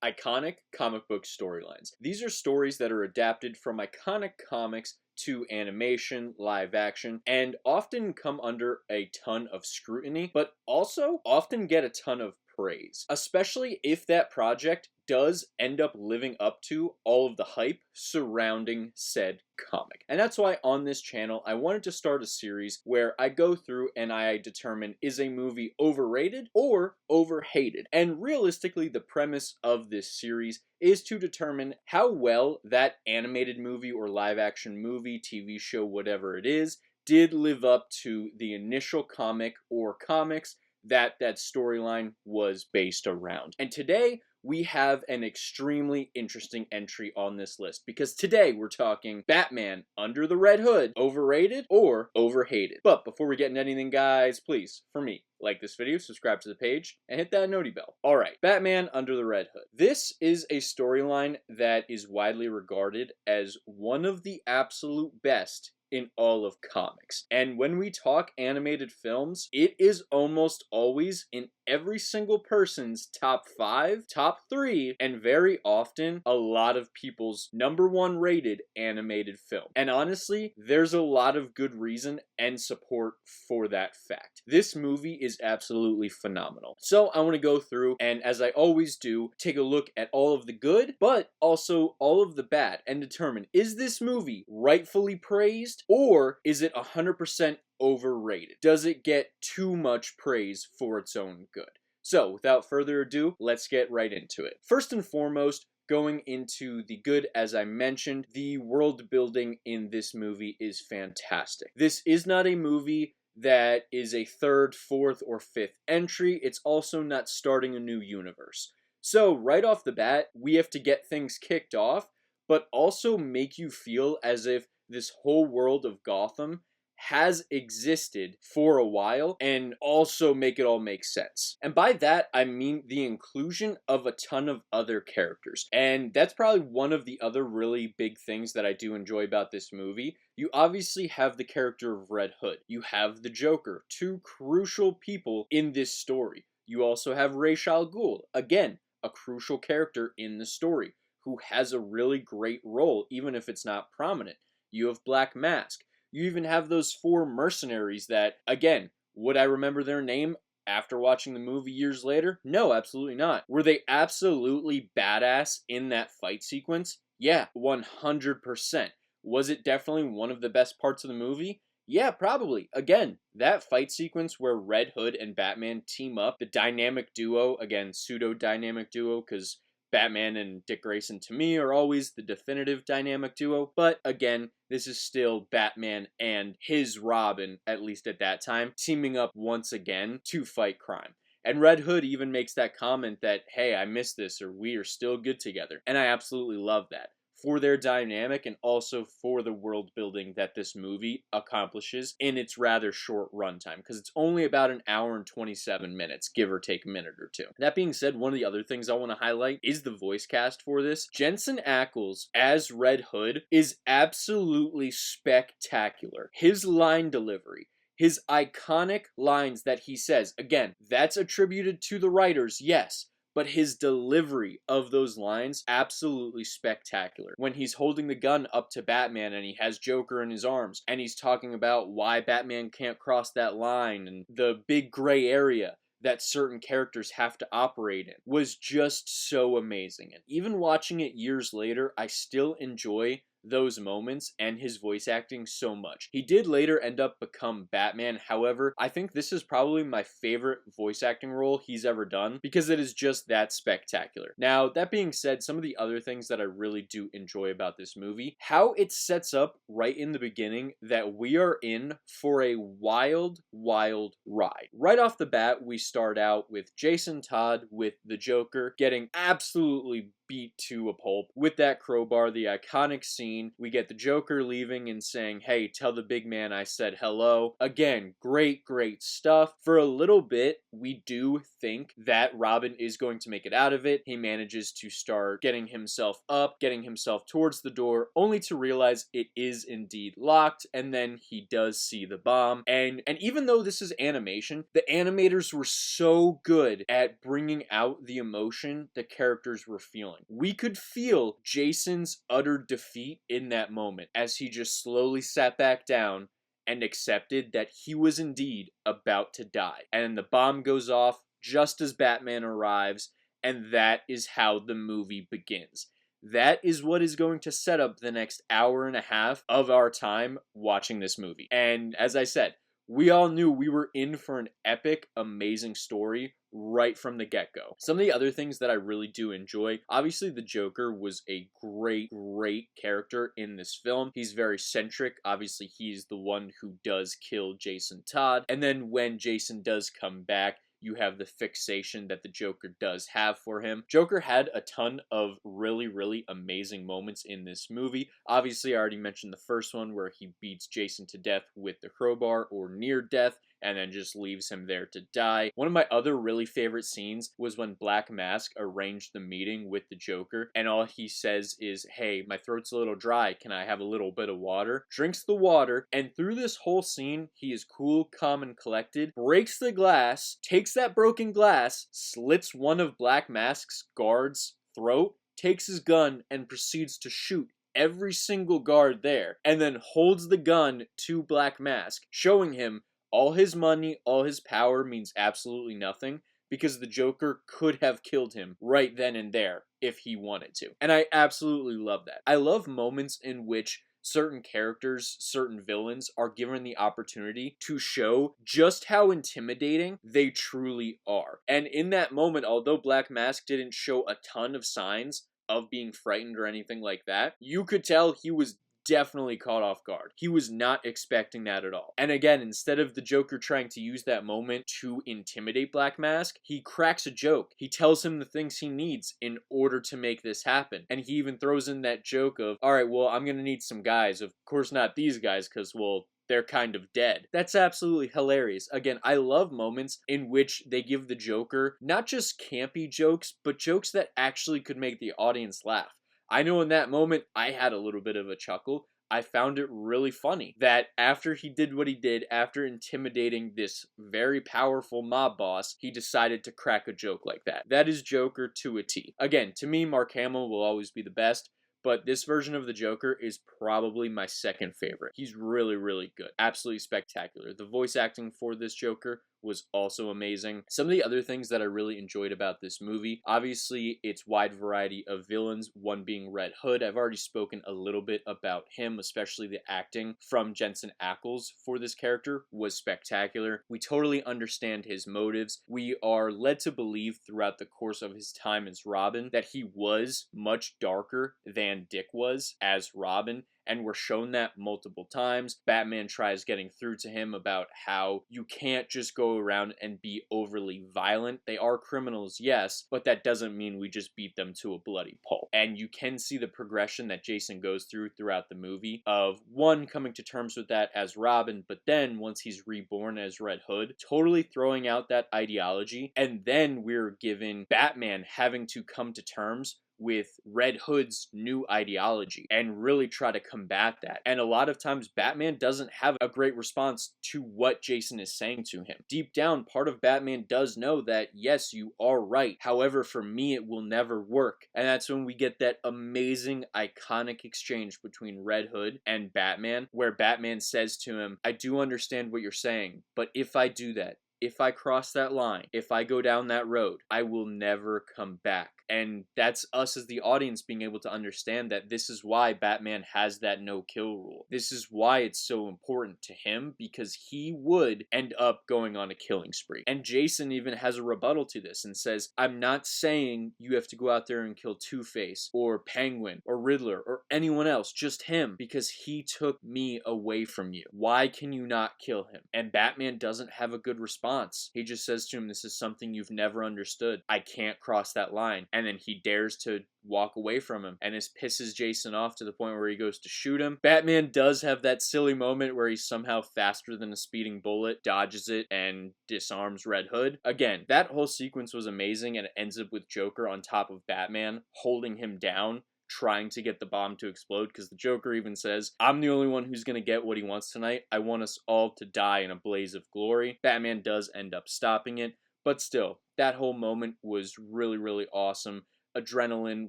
iconic comic book storylines. These are stories that are adapted from iconic comics to animation, live action, and often come under a ton of scrutiny, but also often get a ton of praise, especially if that project does end up living up to all of the hype surrounding said comic. And that's why on this channel, I wanted to start a series where I go through and I determine, is a movie overrated or overhated? And realistically, the premise of this series is to determine how well that animated movie or live action movie, TV show, whatever it is, did live up to the initial comic or comics that storyline was based around. And today, we have an extremely interesting entry on this list because today we're talking Batman Under the Red Hood, overrated or overhated. But before we get into anything, guys, please, for me, like this video, subscribe to the page, and hit that noti bell. Alright, Batman Under the Red Hood. This is a storyline that is widely regarded as one of the absolute best in all of comics. And when we talk animated films, it is almost always in every single person's top 5, top 3, and very often a lot of people's #1 rated animated film. And honestly, there's a lot of good reason and support for that fact. This movie is absolutely phenomenal. So I want to go through and, as I always do, take a look at all of the good, but also all of the bad, and determine, is this movie rightfully praised, or is it 100% overrated? Does it get too much praise for its own good? So, without further ado, let's get right into it. First and foremost, going into the good, as I mentioned, the world building in this movie is fantastic. This is not a movie that is a 3rd, 4th, or 5th entry. It's also not starting a new universe. So, right off the bat, we have to get things kicked off, but also make you feel as if this whole world of Gotham has existed for a while, and also make it all make sense. And by that, I mean the inclusion of a ton of other characters. And that's probably one of the other really big things that I do enjoy about this movie. You obviously have the character of Red Hood. You have the Joker, 2 crucial people in this story. You also have Ra's al Ghul, again, a crucial character in the story, who has a really great role, even if it's not prominent. You have Black Mask. You even have those 4 mercenaries that, again, would I remember their name after watching the movie years later? No, absolutely not. Were they absolutely badass in that fight sequence? Yeah, 100%. Was it definitely one of the best parts of the movie? Yeah, probably. Again, that fight sequence where Red Hood and Batman team up, the dynamic duo, again, pseudo-dynamic duo, because Batman and Dick Grayson, to me, are always the definitive dynamic duo. But again, this is still Batman and his Robin, at least at that time, teaming up once again to fight crime. And Red Hood even makes that comment that, hey, I miss this, or we are still good together. And I absolutely love that, for their dynamic and also for the world building that this movie accomplishes in its rather short runtime, because it's only about an hour and 27 minutes, give or take a minute or two. That being said, one of the other things I want to highlight is the voice cast for this. Jensen Ackles as Red Hood is absolutely spectacular. His line delivery, his iconic lines that he says, again, that's attributed to the writers, yes, but his delivery of those lines, absolutely spectacular. When he's holding the gun up to Batman and he has Joker in his arms, and he's talking about why Batman can't cross that line, and the big gray area that certain characters have to operate in, was just so amazing. And even watching it years later, I still enjoy those moments and his voice acting so much. He did later end up become Batman. However, I think this is probably my favorite voice acting role he's ever done, because it is just that spectacular. Now, that being said, some of the other things that I really do enjoy about this movie, how it sets up right in the beginning that we are in for a wild, wild ride. Right off the bat, we start out with Jason Todd with the Joker getting absolutely beat to a pulp with that crowbar, the iconic scene scene, we get the Joker leaving and saying, hey, tell the big man I said hello. Again, great stuff. For a little bit, we do think that Robin is going to make it out of it. He manages to start getting himself up, getting himself towards the door, only to realize it is indeed locked, and then he does see the bomb. And even though this is animation, the animators were so good at bringing out the emotion the characters were feeling. We could feel Jason's utter defeat in that moment as he just slowly sat back down and accepted that he was indeed about to die. And the bomb goes off just as Batman arrives, and that is how the movie begins. That is what is going to set up the next hour and a half of our time watching this movie. And as I said, we all knew we were in for an epic, amazing story right from the get-go. Some of the other things that I really do enjoy, obviously the Joker was a great character in this film. He's very centric. Obviously, he's the one who does kill Jason Todd. And then when Jason does come back, you have the fixation that the Joker does have for him. Joker had a ton of really amazing moments in this movie. Obviously, I already mentioned the first one where he beats Jason to death with the crowbar or near death, and then just leaves him there to die. One of my other really favorite scenes was when Black Mask arranged the meeting with the Joker, and all he says is, hey, my throat's a little dry, can I have a little bit of water? Drinks the water, and through this whole scene, he is cool, calm, and collected, breaks the glass, takes that broken glass, slits one of Black Mask's guards' throat, takes his gun, and proceeds to shoot every single guard there, and then holds the gun to Black Mask, showing him all his money, all his power means absolutely nothing, because the Joker could have killed him right then and there if he wanted to. And I absolutely love that. I love moments in which certain characters, certain villains are given the opportunity to show just how intimidating they truly are. And in that moment, although Black Mask didn't show a ton of signs of being frightened or anything like that, you could tell he was definitely caught off guard. He was not expecting that at all. And again, instead of the Joker trying to use that moment to intimidate Black Mask, he cracks a joke. He tells him the things he needs in order to make this happen. And he even throws in that joke of, all right, well, I'm going to need some guys. Of course, not these guys, because, well, they're kind of dead. That's absolutely hilarious. Again, I love moments in which they give the Joker not just campy jokes, but jokes that actually could make the audience laugh. I know in that moment, I had a little bit of a chuckle. I found it really funny that after he did what he did, after intimidating this very powerful mob boss, he decided to crack a joke like that. That is Joker to a T. Again, to me, Mark Hamill will always be the best, but this version of the Joker is probably my second favorite. He's really good. Absolutely spectacular. The voice acting for this Joker was also amazing. Some of the other things that I really enjoyed about this movie, obviously its wide variety of villains, one being Red Hood. I've already spoken a little bit about him, especially the acting from Jensen Ackles for this character was spectacular. We totally understand his motives. We are led to believe throughout the course of his time as Robin that he was much darker than Dick was as Robin, and we're shown that multiple times. Batman tries getting through to him about how you can't just go around and be overly violent. They are criminals, yes, but that doesn't mean we just beat them to a bloody pulp. And you can see the progression that Jason goes through throughout the movie of, one, coming to terms with that as Robin, but then once he's reborn as Red Hood, totally throwing out that ideology, and then we're given Batman having to come to terms with Red Hood's new ideology and really try to combat that. And a lot of times Batman doesn't have a great response to what Jason is saying to him. Deep down, part of Batman does know that, yes, you are right. However, for me, it will never work. And that's when we get that amazing, iconic exchange between Red Hood and Batman, where Batman says to him, I do understand what you're saying, but if I do that, if I cross that line, if I go down that road, I will never come back. And that's us as the audience being able to understand that this is why Batman has that no-kill rule. This is why it's so important to him, because he would end up going on a killing spree. And Jason even has a rebuttal to this and says, I'm not saying you have to go out there and kill Two-Face or Penguin or Riddler or anyone else, just him, because he took me away from you. Why can you not kill him? And Batman doesn't have a good response. He just says to him, this is something you've never understood. I can't cross that line. and then he dares to walk away from him, and this pisses Jason off to the point where he goes to shoot him. Batman does have that silly moment where he's somehow faster than a speeding bullet, dodges it, and disarms Red Hood. Again, that whole sequence was amazing, and it ends up with Joker on top of Batman, holding him down, trying to get the bomb to explode, because the Joker even says, I'm the only one who's gonna get what he wants tonight. I want us all to die in a blaze of glory. Batman does end up stopping it, but still, that whole moment was really, really awesome. Adrenaline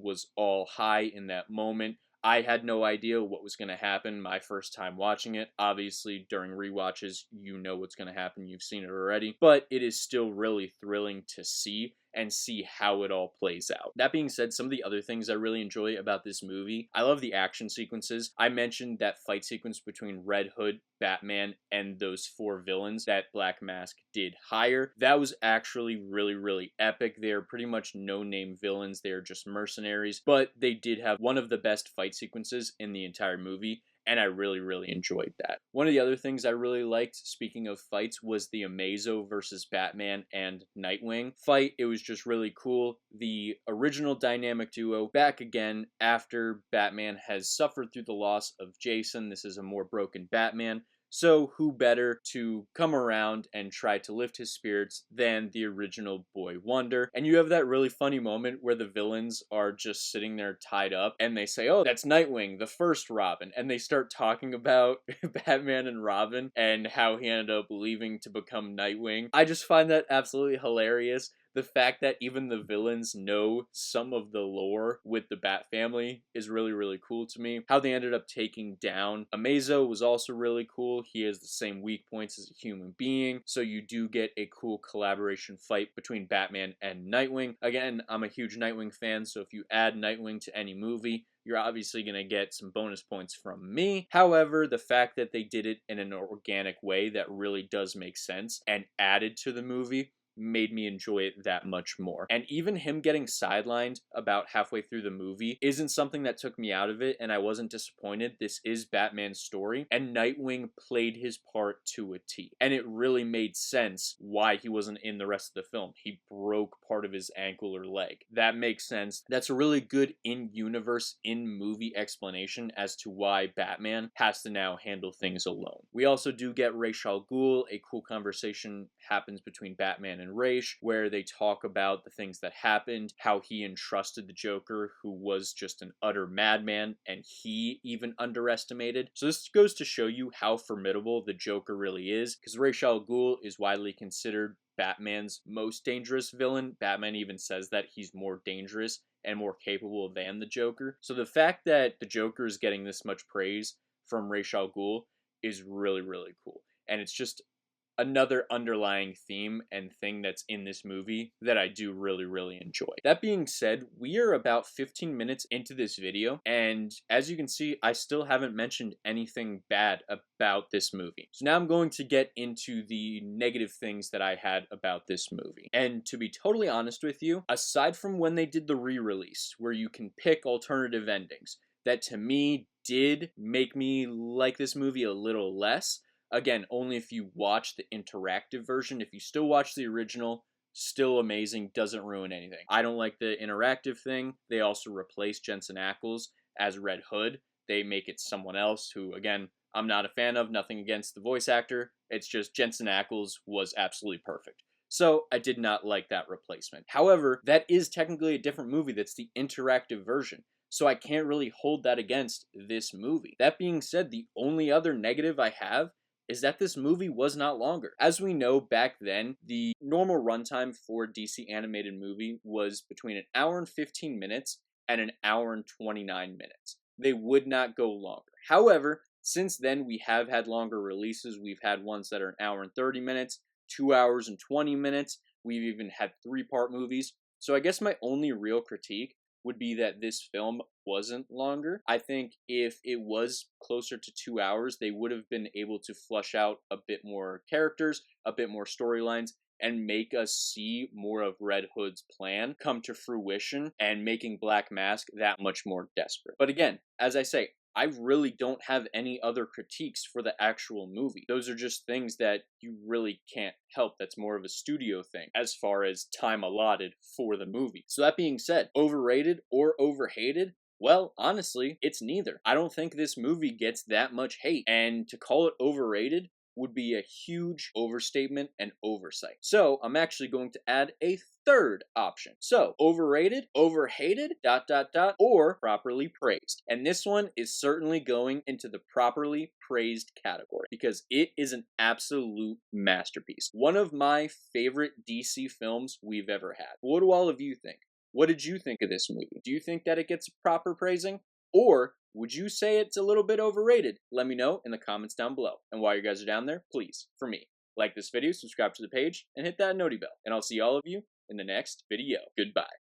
was all high in that moment. I had no idea what was going to happen my first time watching it. Obviously, during rewatches, you know what's going to happen. You've seen it already. But it is still really thrilling to see and see how it all plays out. That being said, some of the other things I really enjoy about this movie, I love the action sequences. I mentioned that fight sequence between Red Hood, Batman, and those 4 villains that Black Mask did hire. That was actually really, really epic. They're pretty much no-name villains. They're just mercenaries, but they did have one of the best fight sequences in the entire movie, and I really, really enjoyed that. One of the other things I really liked, speaking of fights, was the Amazo versus Batman and Nightwing fight. It was just really cool. The original dynamic duo back again after Batman has suffered through the loss of Jason. This is a more broken Batman. So who better to come around and try to lift his spirits than the original Boy Wonder? And you have that really funny moment where the villains are just sitting there tied up and they say, oh, that's Nightwing, the first Robin. And they start talking about Batman and Robin and how he ended up leaving to become Nightwing. I just find that absolutely hilarious. The fact that even the villains know some of the lore with the Bat family is really, really cool to me. How they ended up taking down Amazo was also really cool. He has the same weak points as a human being, so you do get a cool collaboration fight between Batman and Nightwing. Again, I'm a huge Nightwing fan, so if you add Nightwing to any movie, you're obviously going to get some bonus points from me. However, the fact that they did it in an organic way that really does make sense and added to the movie made me enjoy it that much more. And even him getting sidelined about halfway through the movie isn't something that took me out of it, and I wasn't disappointed. This is Batman's story, and Nightwing played his part to a T. And it really made sense why he wasn't in the rest of the film. He broke part of his ankle or leg. That makes sense. That's a really good in-universe, in-movie explanation as to why Batman has to now handle things alone. We also do get Ra's al Ghul. A cool conversation happens between Batman and Ra's, where they talk about the things that happened, how he entrusted the Joker, who was just an utter madman, and he even underestimated. So this goes to show you how formidable the Joker really is, because Ra's al Ghul is widely considered Batman's most dangerous villain. Batman even says that he's more dangerous and more capable than the Joker. So the fact that the Joker is getting this much praise from Ra's al Ghul is really, really cool. And it's just another underlying theme and thing that's in this movie that I do really, really enjoy. That being said, we are about 15 minutes into this video, and as you can see, I still haven't mentioned anything bad about this movie. So now I'm going to get into the negative things that I had about this movie. And to be totally honest with you, aside from when they did the re-release, where you can pick alternative endings, that to me did make me like this movie a little less. Again, only if you watch the interactive version. If you still watch the original, still amazing, doesn't ruin anything. I don't like the interactive thing. They also replaced Jensen Ackles as Red Hood. They make it someone else who, again, I'm not a fan of. Nothing against the voice actor. It's just Jensen Ackles was absolutely perfect. So I did not like that replacement. However, that is technically a different movie. That's the interactive version. So I can't really hold that against this movie. That being said, the only other negative I have is that this movie was not longer. As we know, back then, the normal runtime for a DC animated movie was between an hour and 15 minutes and an hour and 29 minutes. They would not go longer. However, since then, we have had longer releases. We've had ones that are an hour and 30 minutes, 2 hours and 20 minutes. We've even had 3-part movies. So I guess my only real critique would be that this film wasn't longer. I think if it was closer to 2 hours, they would have been able to flush out a bit more characters, a bit more storylines, and make us see more of Red Hood's plan come to fruition and making Black Mask that much more desperate. But again, as I say, I really don't have any other critiques for the actual movie. Those are just things that you really can't help. That's more of a studio thing as far as time allotted for the movie. So that being said, overrated or overhated? Well, honestly, it's neither. I don't think this movie gets that much hate, and to call it overrated would be a huge overstatement and oversight. So I'm actually going to add a third option. So overrated, overhated, or properly praised. And this one is certainly going into the properly praised category because it is an absolute masterpiece. One of my favorite DC films we've ever had. What do all of you think? What did you think of this movie? Do you think that it gets proper praising? Or would you say it's a little bit overrated? Let me know in the comments down below. And while you guys are down there, please, for me, like this video, subscribe to the page, and hit that noti bell. And I'll see all of you in the next video. Goodbye.